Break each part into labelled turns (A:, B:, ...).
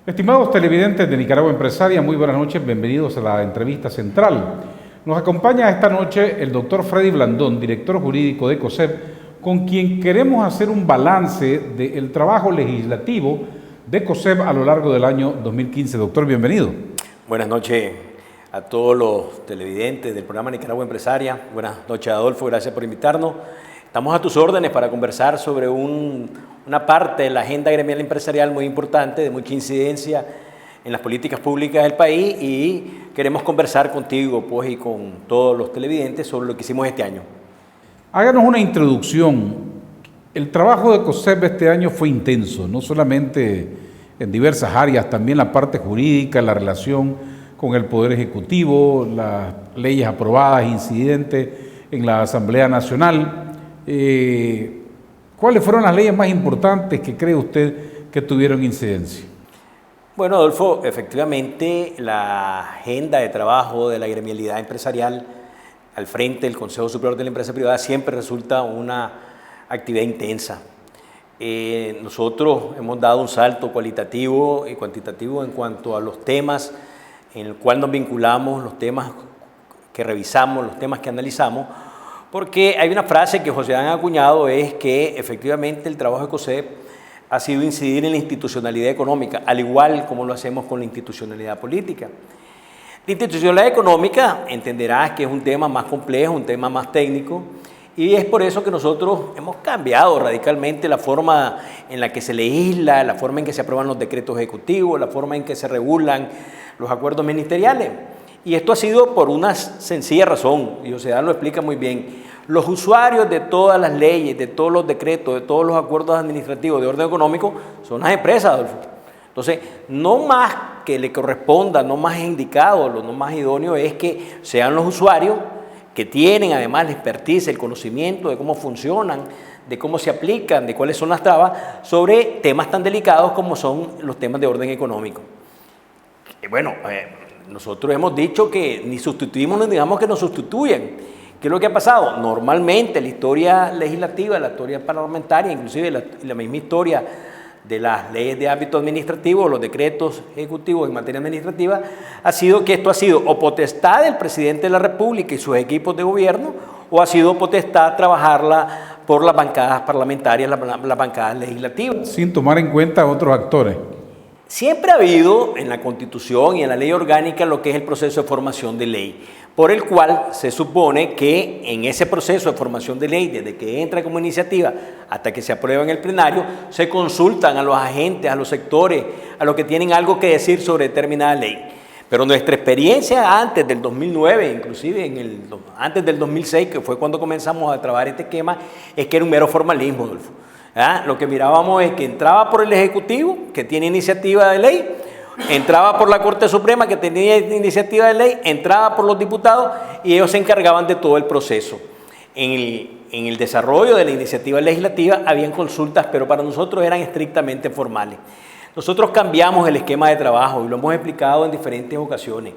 A: Estimados televidentes de Nicaragua Empresaria, muy buenas noches, bienvenidos a la entrevista central. Nos acompaña esta noche el doctor Freddy Blandón, director jurídico de COSEP, con quien queremos hacer un balance del trabajo legislativo de COSEP a lo largo del año 2015. Doctor, bienvenido.
B: Buenas noches a todos los televidentes del programa Nicaragua Empresaria. Buenas noches, Adolfo, gracias por invitarnos. Estamos a tus órdenes para conversar sobre una parte de la agenda gremial empresarial muy importante, de mucha incidencia en las políticas públicas del país, y queremos conversar contigo pues, y con todos los televidentes sobre lo que hicimos este año.
A: Háganos una introducción. El trabajo de COSEP este año fue intenso, no solamente en diversas áreas, también la parte jurídica, la relación con el Poder Ejecutivo, las leyes aprobadas, incidentes en la Asamblea Nacional. ¿Cuáles fueron las leyes más importantes que cree usted que tuvieron incidencia?
B: Bueno, Adolfo, efectivamente la agenda de trabajo de la gremialidad empresarial al frente del Consejo Superior de la Empresa Privada siempre resulta una actividad intensa. Nosotros hemos dado un salto cualitativo y cuantitativo en cuanto a los temas en el cual nos vinculamos, los temas que revisamos, los temas que analizamos, porque hay una frase que José han acuñado, es que efectivamente el trabajo de COSEP ha sido incidir en la institucionalidad económica, al igual como lo hacemos con la institucionalidad política. La institucionalidad económica entenderás que es un tema más complejo, un tema más técnico, y es por eso que nosotros hemos cambiado radicalmente la forma en la que se legisla, la forma en que se aprueban los decretos ejecutivos, la forma en que se regulan los acuerdos ministeriales. Y esto ha sido por una sencilla razón, y José Dan lo explica muy bien. Los usuarios de todas las leyes, de todos los decretos, de todos los acuerdos administrativos de orden económico son las empresas, Adolfo. Entonces, no más que le corresponda, no más indicado, lo no más idóneo es que sean los usuarios que tienen además la expertise, el conocimiento de cómo funcionan, de cómo se aplican, de cuáles son las trabas sobre temas tan delicados como son los temas de orden económico. Y bueno, nosotros hemos dicho que ni sustituimos ni digamos que nos sustituyen. ¿Qué es lo que ha pasado? Normalmente la historia legislativa, la historia parlamentaria, inclusive la misma historia de las leyes de ámbito administrativo, los decretos ejecutivos en materia administrativa, ha sido que esto ha sido o potestad del presidente de la República y sus equipos de gobierno, o ha sido potestad trabajarla por las bancadas parlamentarias, las bancadas legislativas.
A: Sin tomar en cuenta otros actores.
B: Siempre ha habido en la Constitución y en la ley orgánica lo que es el proceso de formación de ley, por el cual se supone que en ese proceso de formación de ley, desde que entra como iniciativa hasta que se aprueba en el plenario, se consultan a los agentes, a los sectores, a los que tienen algo que decir sobre determinada ley. Pero nuestra experiencia antes del 2009, inclusive antes del 2006, que fue cuando comenzamos a trabajar este esquema, es que era un mero formalismo, Adolfo. Lo que mirábamos es que entraba por el Ejecutivo, que tiene iniciativa de ley, entraba por la Corte Suprema, que tenía iniciativa de ley, entraba por los diputados, y ellos se encargaban de todo el proceso. En el desarrollo de la iniciativa legislativa habían consultas, pero para nosotros eran estrictamente formales. Nosotros cambiamos el esquema de trabajo y lo hemos explicado en diferentes ocasiones.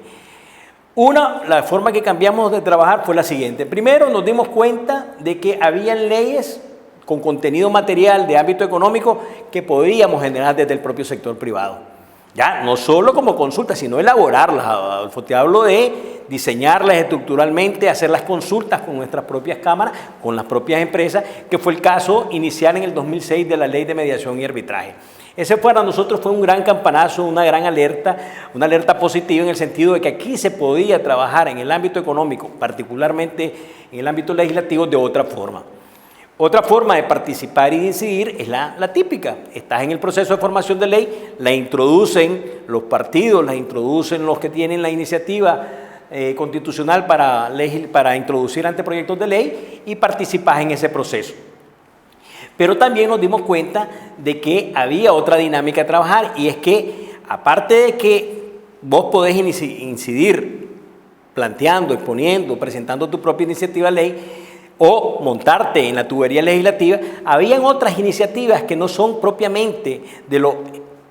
B: La forma que cambiamos de trabajar fue la siguiente. Primero nos dimos cuenta de que habían leyes con contenido material de ámbito económico que podíamos generar desde el propio sector privado. Ya, no solo como consulta, sino elaborarlas, Adolfo. Te hablo de diseñarlas estructuralmente, hacer las consultas con nuestras propias cámaras, con las propias empresas, que fue el caso inicial en el 2006 de la Ley de Mediación y Arbitraje. Ese para nosotros fue un gran campanazo, una gran alerta, una alerta positiva en el sentido de que aquí se podía trabajar en el ámbito económico, particularmente en el ámbito legislativo, de otra forma. Otra forma de participar y decidir es la típica. Estás en el proceso de formación de ley, la introducen los partidos, la introducen los que tienen la iniciativa constitucional para introducir anteproyectos de ley, y participas en ese proceso. Pero también nos dimos cuenta de que había otra dinámica de trabajar, y es que aparte de que vos podés incidir planteando, exponiendo, presentando tu propia iniciativa de ley, o montarte en la tubería legislativa, habían otras iniciativas que no son propiamente de los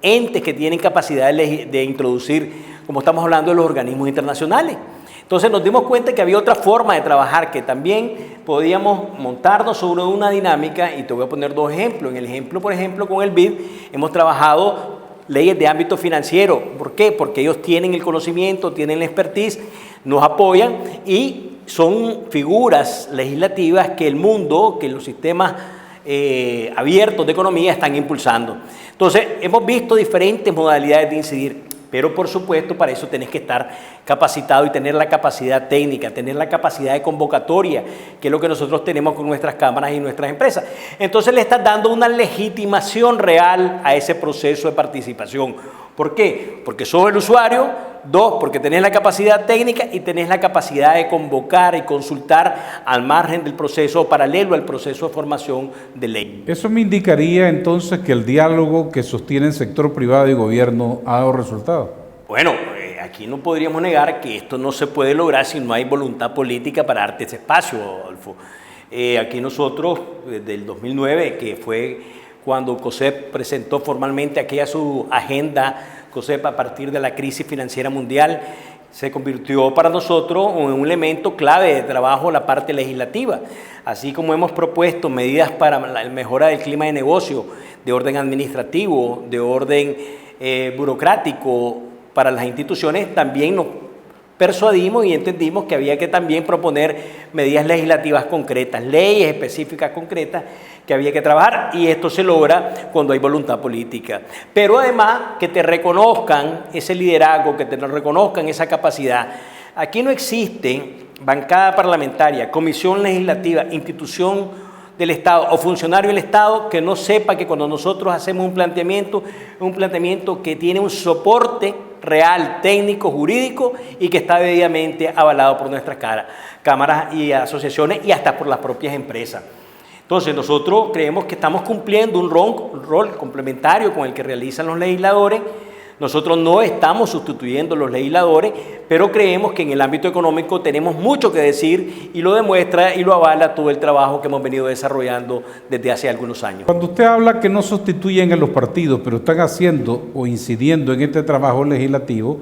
B: entes que tienen capacidad de introducir, como estamos hablando de los organismos internacionales. Entonces nos dimos cuenta que había otra forma de trabajar, que también podíamos montarnos sobre una dinámica, y te voy a poner dos ejemplos. En el ejemplo, por ejemplo, con el BID, hemos trabajado leyes de ámbito financiero. ¿Por qué? Porque ellos tienen el conocimiento, tienen la expertise, nos apoyan y son figuras legislativas que el mundo, que los sistemas abiertos de economía están impulsando. Entonces, hemos visto diferentes modalidades de incidir, pero por supuesto para eso tenés que estar capacitado y tener la capacidad técnica, tener la capacidad de convocatoria, que es lo que nosotros tenemos con nuestras cámaras y nuestras empresas. Entonces le estás dando una legitimación real a ese proceso de participación. ¿Por qué? Porque sos el usuario. 2, porque tenés la capacidad técnica y tenés la capacidad de convocar y consultar al margen del proceso, paralelo al proceso de formación de ley.
A: Eso me indicaría entonces que el diálogo que sostiene el sector privado y gobierno ha dado resultados.
B: Bueno, aquí no podríamos negar que esto no se puede lograr si no hay voluntad política para darte ese espacio, Adolfo. Aquí nosotros, desde el 2009, que fue cuando COSEP presentó formalmente aquella su agenda, COSEP a partir de la crisis financiera mundial, se convirtió para nosotros en un elemento clave de trabajo la parte legislativa. Así como hemos propuesto medidas para la mejora del clima de negocio, de orden administrativo, de orden burocrático para las instituciones, también nos persuadimos y entendimos que había que también proponer medidas legislativas concretas, leyes específicas concretas que había que trabajar, y esto se logra cuando hay voluntad política. Pero además que te reconozcan ese liderazgo, que te reconozcan esa capacidad. Aquí no existe bancada parlamentaria, comisión legislativa, institución del Estado o funcionario del Estado que no sepa que cuando nosotros hacemos un planteamiento que tiene un soporte real, técnico, jurídico y que está debidamente avalado por nuestras cámaras y asociaciones y hasta por las propias empresas. Entonces nosotros creemos que estamos cumpliendo un rol complementario con el que realizan los legisladores. Nosotros no estamos sustituyendo a los legisladores, pero creemos que en el ámbito económico tenemos mucho que decir y lo demuestra y lo avala todo el trabajo que hemos venido desarrollando desde hace algunos años.
A: Cuando usted habla que no sustituyen a los partidos, pero están haciendo o incidiendo en este trabajo legislativo,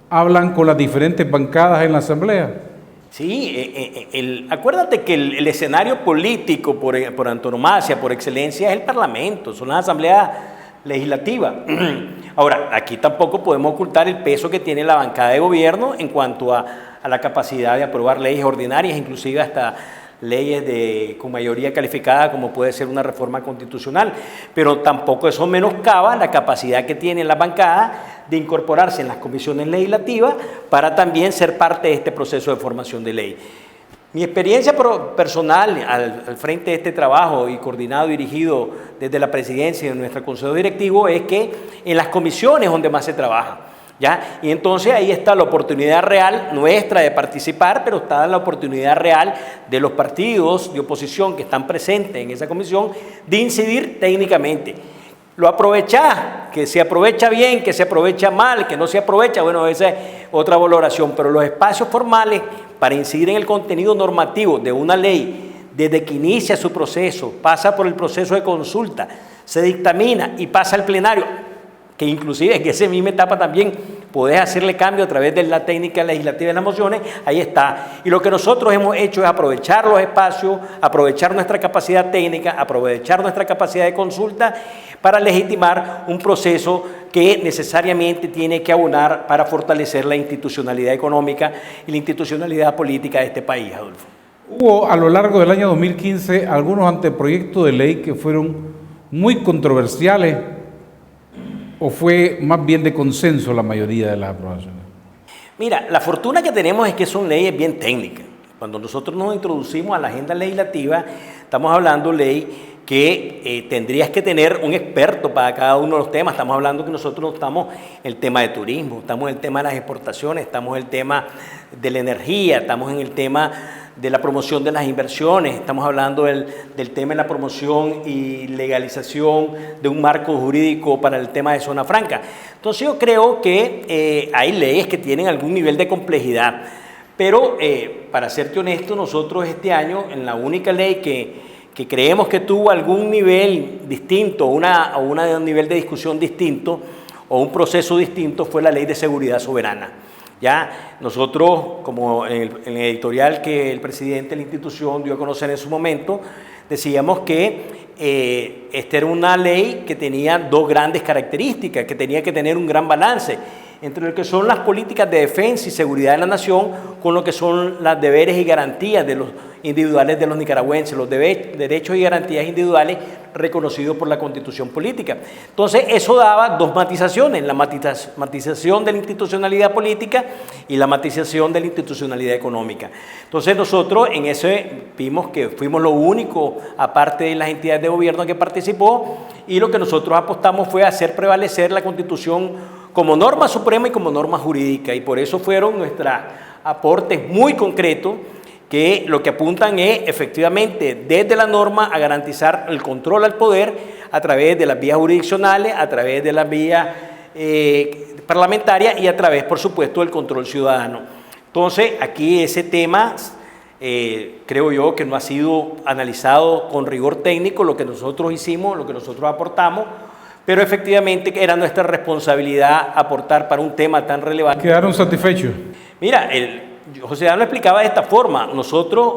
A: ¿hablan con las diferentes bancadas en la Asamblea?
B: Sí, acuérdate que el escenario político por antonomasia, por excelencia, es el Parlamento, son las asambleas legislativas. Ahora, aquí tampoco podemos ocultar el peso que tiene la bancada de gobierno en cuanto a la capacidad de aprobar leyes ordinarias, inclusive hasta leyes con mayoría calificada, como puede ser una reforma constitucional, pero tampoco eso menoscaba la capacidad que tiene la bancada de incorporarse en las comisiones legislativas para también ser parte de este proceso de formación de ley. Mi experiencia personal al frente de este trabajo y coordinado y dirigido desde la presidencia de nuestro consejo directivo es que en las comisiones es donde más se trabaja, ¿ya? Y entonces ahí está la oportunidad real nuestra de participar, pero está la oportunidad real de los partidos de oposición que están presentes en esa comisión de incidir técnicamente. Lo aprovechás, que se aprovecha bien, que se aprovecha mal, que no se aprovecha, bueno, esa es otra valoración, pero los espacios formales para incidir en el contenido normativo de una ley, desde que inicia su proceso, pasa por el proceso de consulta, se dictamina y pasa al plenario, que inclusive en esa misma etapa también podés hacerle cambio a través de la técnica legislativa de las mociones, ahí está. Y lo que nosotros hemos hecho es aprovechar los espacios, aprovechar nuestra capacidad técnica, aprovechar nuestra capacidad de consulta para legitimar un proceso que necesariamente tiene que abonar para fortalecer la institucionalidad económica y la institucionalidad política de este país, Adolfo.
A: Hubo a lo largo del año 2015 algunos anteproyectos de ley que fueron muy controversiales, ¿o fue más bien de consenso la mayoría de las aprobaciones?
B: Mira, la fortuna que tenemos es que son leyes bien técnicas. Cuando nosotros nos introducimos a la agenda legislativa, estamos hablando de ley que tendrías que tener un experto para cada uno de los temas. Estamos hablando que nosotros estamos en el tema de turismo, estamos en el tema de las exportaciones, estamos en el tema de la energía, estamos en el tema de la promoción de las inversiones, estamos hablando del tema de la promoción y legalización de un marco jurídico para el tema de zona franca. Entonces yo creo que hay leyes que tienen algún nivel de complejidad, pero para serte honesto, nosotros este año en la única ley que creemos que tuvo algún nivel distinto, un nivel de discusión distinto o un proceso distinto fue la Ley de Seguridad Soberana. Ya nosotros, como en el editorial que el presidente de la institución dio a conocer en su momento, decíamos que esta era una ley que tenía dos grandes características, que tenía que tener un gran balance entre lo que son las políticas de defensa y seguridad de la nación con lo que son los deberes y garantías de los individuales de los nicaragüenses, los derechos y garantías individuales reconocidos por la Constitución política. Entonces, eso daba dos matizaciones, la matización de la institucionalidad política y la matización de la institucionalidad económica. Entonces, nosotros en ese vimos que fuimos lo único, aparte de las entidades de gobierno que participó, y lo que nosotros apostamos fue hacer prevalecer la Constitución como norma suprema y como norma jurídica, y por eso fueron nuestros aportes muy concretos que lo que apuntan es efectivamente desde la norma a garantizar el control al poder a través de las vías jurisdiccionales, a través de las vías parlamentarias y a través, por supuesto, del control ciudadano. Entonces, aquí ese tema creo yo que no ha sido analizado con rigor técnico, lo que nosotros hicimos, lo que nosotros aportamos, pero efectivamente era nuestra responsabilidad aportar para un tema tan relevante.
A: ¿Quedaron satisfechos?
B: Mira, José Dan lo explicaba de esta forma: nosotros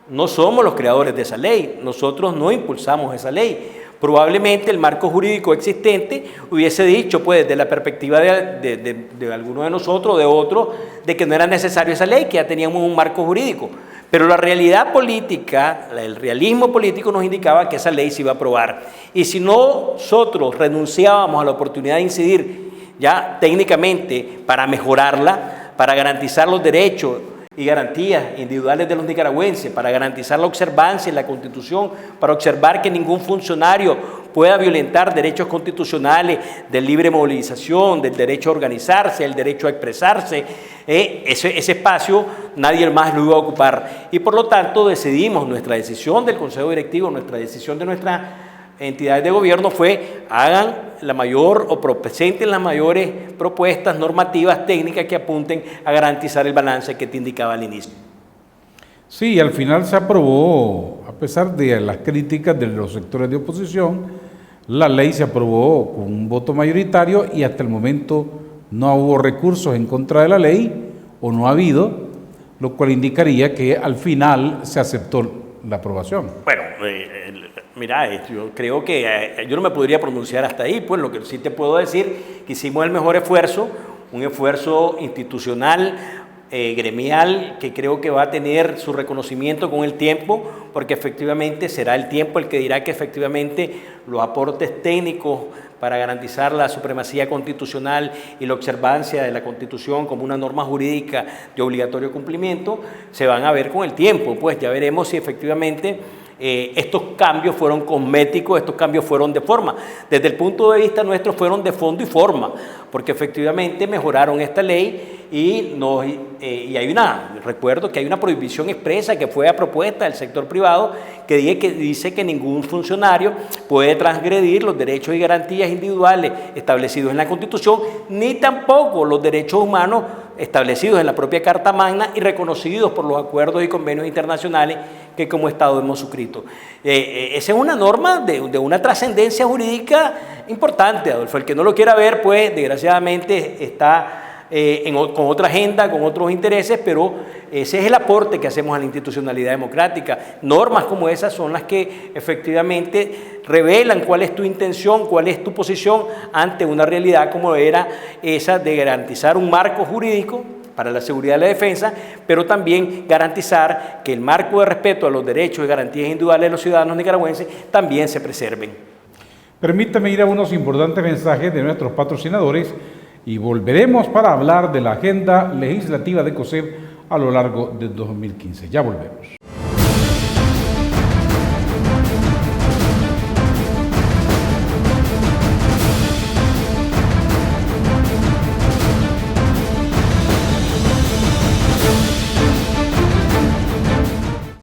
B: no somos los creadores de esa ley, nosotros no impulsamos esa ley. Probablemente el marco jurídico existente hubiese dicho, pues, desde la perspectiva de alguno de nosotros, de otros, de que no era necesario esa ley, que ya teníamos un marco jurídico. Pero la realidad política, el realismo político nos indicaba que esa ley se iba a aprobar. Y si nosotros renunciábamos a la oportunidad de incidir ya técnicamente para mejorarla, para garantizar los derechos y garantías individuales de los nicaragüenses, para garantizar la observancia en la Constitución, para observar que ningún funcionario pueda violentar derechos constitucionales de libre movilización, del derecho a organizarse, el derecho a expresarse, ese espacio nadie más lo iba a ocupar. Y por lo tanto decidimos, nuestra decisión del Consejo Directivo, nuestra decisión de nuestras entidades de gobierno fue: hagan la mayor o presenten las mayores propuestas normativas técnicas que apunten a garantizar el balance que te indicaba al inicio.
A: Sí, al final se aprobó, a pesar de las críticas de los sectores de oposición, la ley se aprobó con un voto mayoritario y hasta el momento no hubo recursos en contra de la ley, o no ha habido, lo cual indicaría que al final se aceptó la aprobación.
B: Bueno, mira, yo creo que yo no me podría pronunciar hasta ahí, pues lo que sí te puedo decir que hicimos el mejor esfuerzo, un esfuerzo institucional, gremial, que creo que va a tener su reconocimiento con el tiempo, porque efectivamente será el tiempo el que dirá que efectivamente los aportes técnicos para garantizar la supremacía constitucional y la observancia de la Constitución como una norma jurídica de obligatorio cumplimiento se van a ver con el tiempo. Pues ya veremos si efectivamente estos cambios fueron cosméticos, estos cambios fueron de forma. Desde el punto de vista nuestro fueron de fondo y forma, porque efectivamente mejoraron esta ley y recuerdo que hay una prohibición expresa que fue a propuesta del sector privado que dice que ningún funcionario puede transgredir los derechos y garantías individuales establecidos en la Constitución, ni tampoco los derechos humanos establecidos en la propia Carta Magna y reconocidos por los acuerdos y convenios internacionales que como Estado hemos suscrito. Esa es una norma de una trascendencia jurídica importante, Adolfo. El que no lo quiera ver, pues desgraciadamente está con otra agenda, con otros intereses, pero ese es el aporte que hacemos a la institucionalidad democrática. Normas como esas son las que efectivamente revelan cuál es tu intención, cuál es tu posición ante una realidad como era esa de garantizar un marco jurídico para la seguridad y la defensa, pero también garantizar que el marco de respeto a los derechos y garantías individuales de los ciudadanos nicaragüenses también se preserven.
A: Permítame ir a unos importantes mensajes de nuestros patrocinadores y volveremos para hablar de la agenda legislativa de COSEP a lo largo de 2015. Ya volvemos.